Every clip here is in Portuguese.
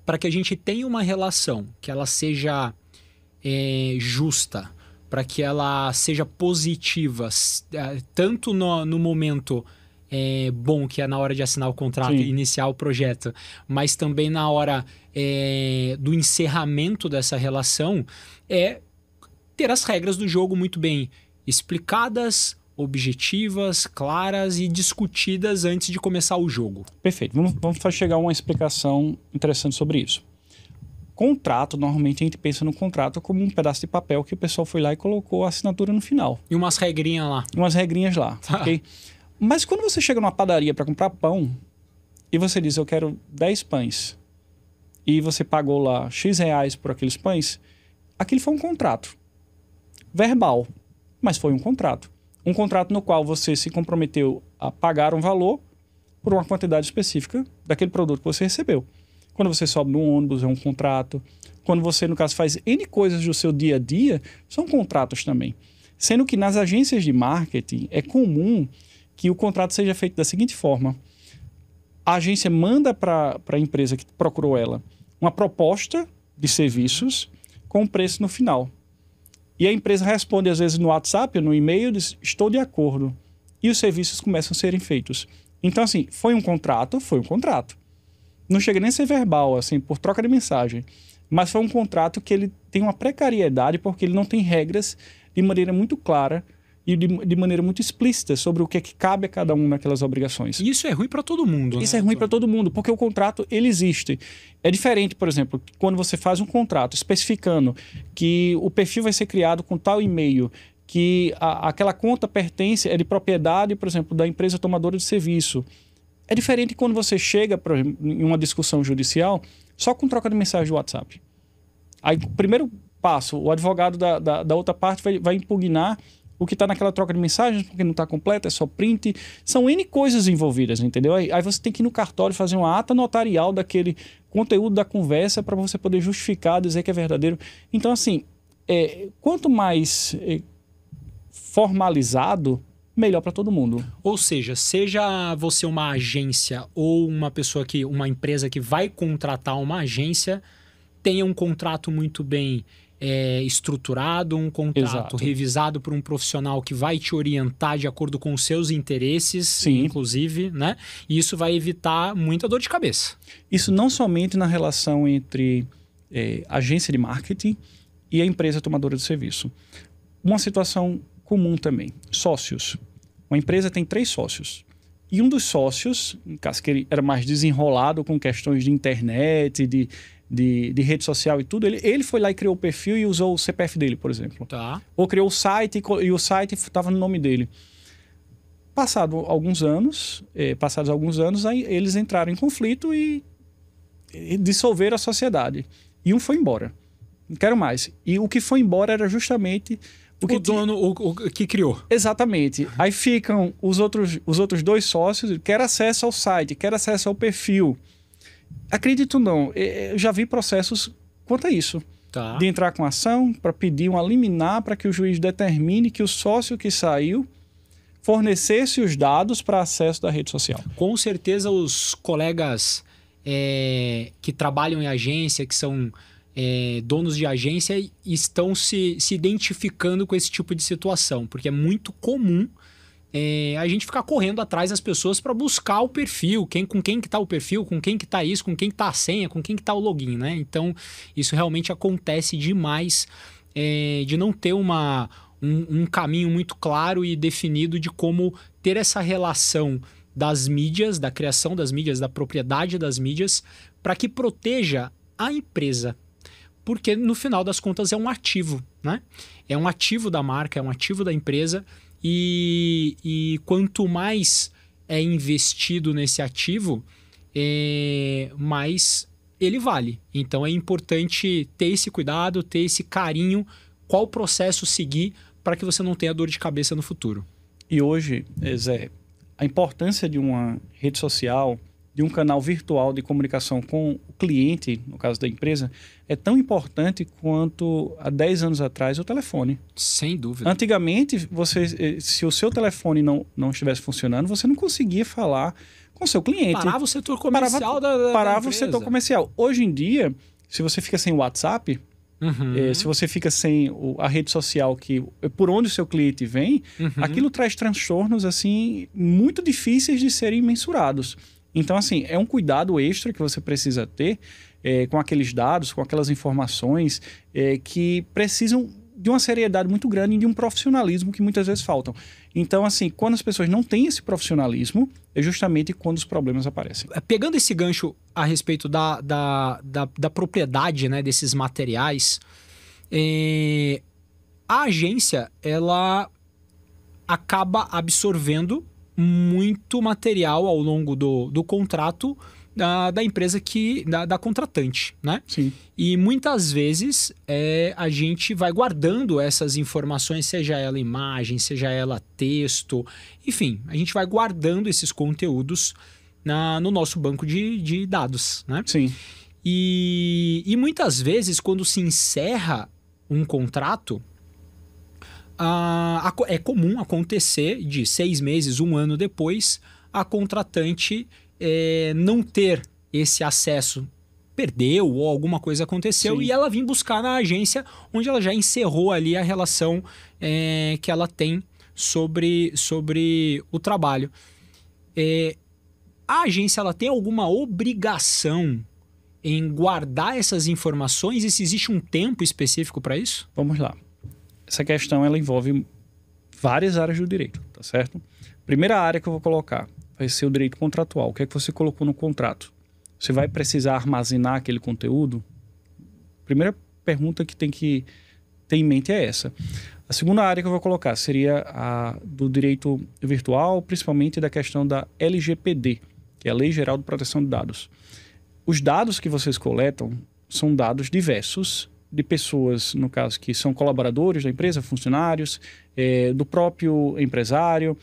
para que a gente tenha uma relação que ela seja justa, para que ela seja positiva, tanto no momento bom, que é na hora de assinar o contrato e iniciar o projeto, mas também na hora do encerramento dessa relação, é ter as regras do jogo muito bem explicadas, objetivas, claras e discutidas antes de começar o jogo. Perfeito. Vamos chegar a uma explicação interessante sobre isso. Contrato, normalmente a gente pensa no contrato como um pedaço de papel que o pessoal foi lá e colocou a assinatura no final. E umas regrinhas lá. Umas regrinhas lá, ok? Mas quando você chega numa padaria para comprar pão e você diz, eu quero 10 pães, e você pagou lá X reais por aqueles pães, aquilo foi um contrato. Verbal, mas foi um contrato. Um contrato no qual você se comprometeu a pagar um valor por uma quantidade específica daquele produto que você recebeu. Quando você sobe no ônibus, é um contrato. Quando você, no caso, faz N coisas do seu dia a dia, são contratos também. Sendo que nas agências de marketing é comum que o contrato seja feito da seguinte forma. A agência manda para a empresa que procurou ela uma proposta de serviços com preço no final. E a empresa responde, às vezes, no WhatsApp ou no e-mail, diz, estou de acordo. E os serviços começam a serem feitos. Então, assim, foi um contrato, foi um contrato. Não chega nem a ser verbal, assim, por troca de mensagem. Mas foi um contrato que ele tem uma precariedade porque ele não tem regras de maneira muito clara e de maneira muito explícita sobre o que é que cabe a cada um naquelas obrigações. E isso é ruim para todo mundo, Isso é ruim para todo mundo, porque o contrato, ele existe. É diferente, por exemplo, quando você faz um contrato especificando que o perfil vai ser criado com tal e-mail, que aquela conta pertence, é de propriedade, por exemplo, da empresa tomadora de serviço. É diferente quando você chega, por exemplo, em uma discussão judicial só com troca de mensagem de WhatsApp. Aí, o primeiro passo, o advogado da outra parte vai impugnar o que está naquela troca de mensagens, porque não está completo, é só print. São N coisas envolvidas, entendeu? Aí você tem que ir no cartório fazer uma ata notarial daquele conteúdo da conversa para você poder justificar, dizer que é verdadeiro. Então, assim, quanto mais formalizado, melhor para todo mundo. Ou seja você uma agência ou uma empresa que vai contratar uma agência, tenha um contrato muito bem estruturado, um contrato revisado por um profissional que vai te orientar de acordo com os seus interesses, inclusive, né? E isso vai evitar muita dor de cabeça. Isso não somente na relação entre agência de marketing e a empresa tomadora de serviço. Uma situação comum também, sócios. Uma empresa tem 3 sócios. E um dos sócios, em caso que ele era mais desenrolado com questões de internet, de rede social e tudo, ele foi lá e criou o perfil e usou o CPF dele, por exemplo. Tá. Ou criou o site e o site estava no nome dele. Passados alguns anos, aí eles entraram em conflito e dissolveram a sociedade. E um foi embora. Não quero mais. E o que foi embora era justamente o dono, o que criou. Exatamente. Aí ficam os outros 2 sócios, quer acesso ao site, quer acesso ao perfil. Acredito ou não, eu já vi processos quanto a isso. Tá. De entrar com ação para pedir uma liminar para que o juiz determine que o sócio que saiu fornecesse os dados para acesso da rede social. Com certeza os colegas que trabalham em agência, que são donos de agência, estão se identificando com esse tipo de situação, porque é muito comum a gente ficar correndo atrás das pessoas para buscar o perfil, com quem que tá o perfil, com quem que tá isso, com quem que tá a senha, com quem que tá o login, né? Então, isso realmente acontece demais de não ter um caminho muito claro e definido de como ter essa relação das mídias, da criação das mídias, da propriedade das mídias, para que proteja a empresa. Porque, no final das contas, é um ativo, né? É um ativo da marca, é um ativo da empresa. E quanto mais é investido nesse ativo, mais ele vale. Então é importante ter esse cuidado, ter esse carinho, qual processo seguir para que você não tenha dor de cabeça no futuro. E hoje, Zé, a importância de uma rede social, de um canal virtual de comunicação com o cliente, no caso da empresa, é tão importante quanto há 10 anos atrás o telefone. Sem dúvida. Antigamente, se o seu telefone não estivesse funcionando, você não conseguia falar com seu cliente. Parava o setor comercial da Parava o empresa. setor comercial. Hoje em dia, se você fica sem o WhatsApp, se você fica sem a rede social por onde o seu cliente vem, aquilo traz transtornos assim muito difíceis de serem mensurados. Então, assim, é um cuidado extra que você precisa ter com aqueles dados, com aquelas informações que precisam de uma seriedade muito grande e de um profissionalismo que muitas vezes faltam. Então, assim, quando as pessoas não têm esse profissionalismo, é justamente quando os problemas aparecem. Pegando esse gancho a respeito da propriedade, né, desses materiais, a agência, ela acaba absorvendo muito material ao longo do contrato da empresa da contratante, né? Sim. E muitas vezes a gente vai guardando essas informações, seja ela imagem, seja ela texto, enfim, a gente vai guardando esses conteúdos no nosso banco de dados, né? Sim. E muitas vezes, quando se encerra um contrato, é comum acontecer de 6 meses, 1 ano depois, a contratante não ter esse acesso, perdeu ou alguma coisa aconteceu. Sim. E ela vir buscar na agência, onde ela já encerrou ali a relação que ela tem sobre o trabalho. A agência, ela tem alguma obrigação em guardar essas informações e se existe um tempo específico para isso? Vamos lá. Essa questão ela envolve várias áreas do direito, tá certo? Primeira área que eu vou colocar vai ser o direito contratual. O que é que você colocou no contrato? Você vai precisar armazenar aquele conteúdo? Primeira pergunta que tem que ter em mente é essa. A segunda área que eu vou colocar seria a do direito virtual, principalmente da questão da LGPD, que é a Lei Geral de Proteção de Dados. Os dados que vocês coletam são dados diversos de pessoas, no caso, que são colaboradores da empresa, funcionários, do próprio empresário.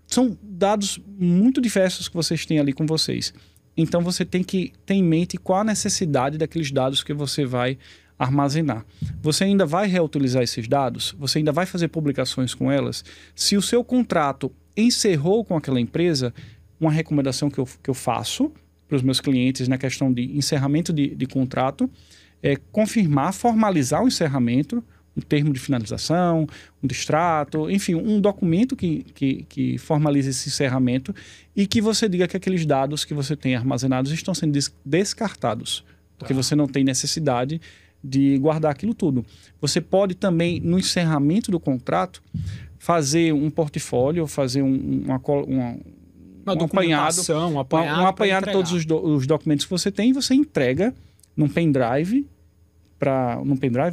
São dados muito diversos que vocês têm ali com vocês. Então, você tem que ter em mente qual a necessidade daqueles dados que você vai armazenar. Você ainda vai reutilizar esses dados? Você ainda vai fazer publicações com elas? Se o seu contrato encerrou com aquela empresa, uma recomendação que eu faço para os meus clientes na questão de encerramento de contrato é confirmar, formalizar o encerramento, um termo de finalização, um distrato, enfim, um documento que formalize esse encerramento e que você diga que aqueles dados que você tem armazenados estão sendo descartados, porque você não tem necessidade de guardar aquilo tudo. Você pode também, no encerramento do contrato, fazer um portfólio, fazer um apanhado de todos os documentos que você tem e você entrega num pendrive,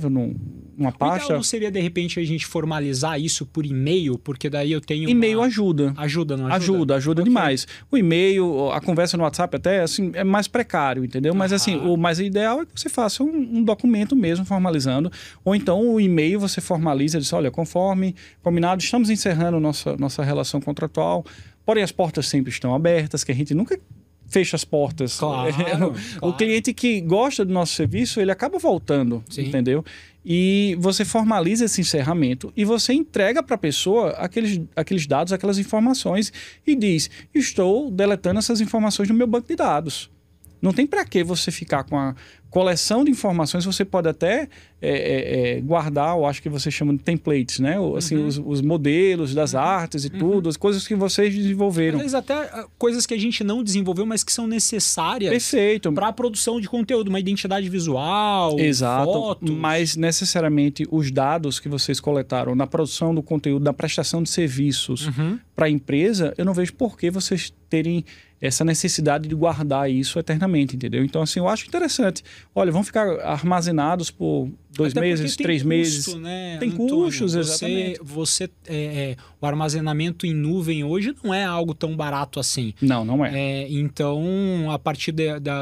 numa pasta. O ideal não seria, de repente, a gente formalizar isso por e-mail, porque daí eu tenho E-mail ajuda. Ajuda, não ajuda? Ajuda demais. O e-mail, a conversa no WhatsApp até, assim, é mais precário, entendeu? Mas, assim, o mais ideal é que você faça um documento mesmo, formalizando. Ou então, o e-mail você formaliza e diz, olha, conforme combinado, estamos encerrando nossa relação contratual, porém as portas sempre estão abertas, que a gente nunca fecha as portas. Claro. O cliente que gosta do nosso serviço, ele acaba voltando, entendeu? E você formaliza esse encerramento e você entrega para a pessoa aqueles dados, aquelas informações e diz, estou deletando essas informações do meu banco de dados. Não tem para que você ficar com a coleção de informações, você pode até guardar, eu acho que você chama de templates, né? Assim, os modelos das artes e tudo, as coisas que vocês desenvolveram. Às vezes até coisas que a gente não desenvolveu, mas que são necessárias para a produção de conteúdo, uma identidade visual, fotos. Mas necessariamente os dados que vocês coletaram na produção do conteúdo, na prestação de serviços para a empresa, eu não vejo por que vocês terem essa necessidade de guardar isso eternamente, entendeu? Então, assim, eu acho interessante. Olha, vão ficar armazenados por 2 meses, 3 meses. Né, tem Antônio, custos, exatamente. O armazenamento em nuvem hoje não é algo tão barato assim. Não é. Então, a partir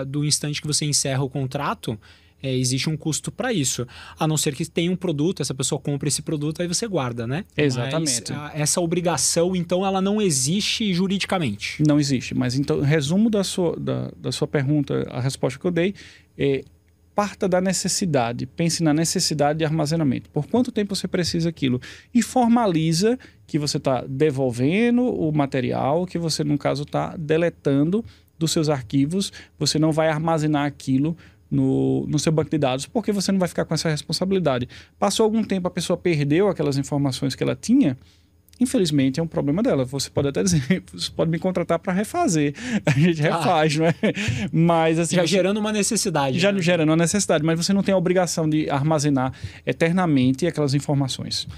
do instante que você encerra o contrato, existe um custo para isso. A não ser que tenha um produto, essa pessoa compra esse produto, aí você guarda, né? Exatamente. Mas, essa obrigação, então, ela não existe juridicamente. Não existe. Mas, então, resumo da sua pergunta, a resposta que eu dei, parta da necessidade. Pense na necessidade de armazenamento. Por quanto tempo você precisa daquilo? E formaliza que você está devolvendo o material, que você, no caso, está deletando dos seus arquivos. Você não vai armazenar aquilo no seu banco de dados, porque você não vai ficar com essa responsabilidade. Passou algum tempo, a pessoa perdeu aquelas informações que ela tinha, infelizmente é um problema dela. Você pode até dizer, você pode me contratar para refazer. A gente refaz, não é? Mas assim, já gerando uma necessidade. Já gerando uma necessidade, mas você não tem a obrigação de armazenar eternamente aquelas informações.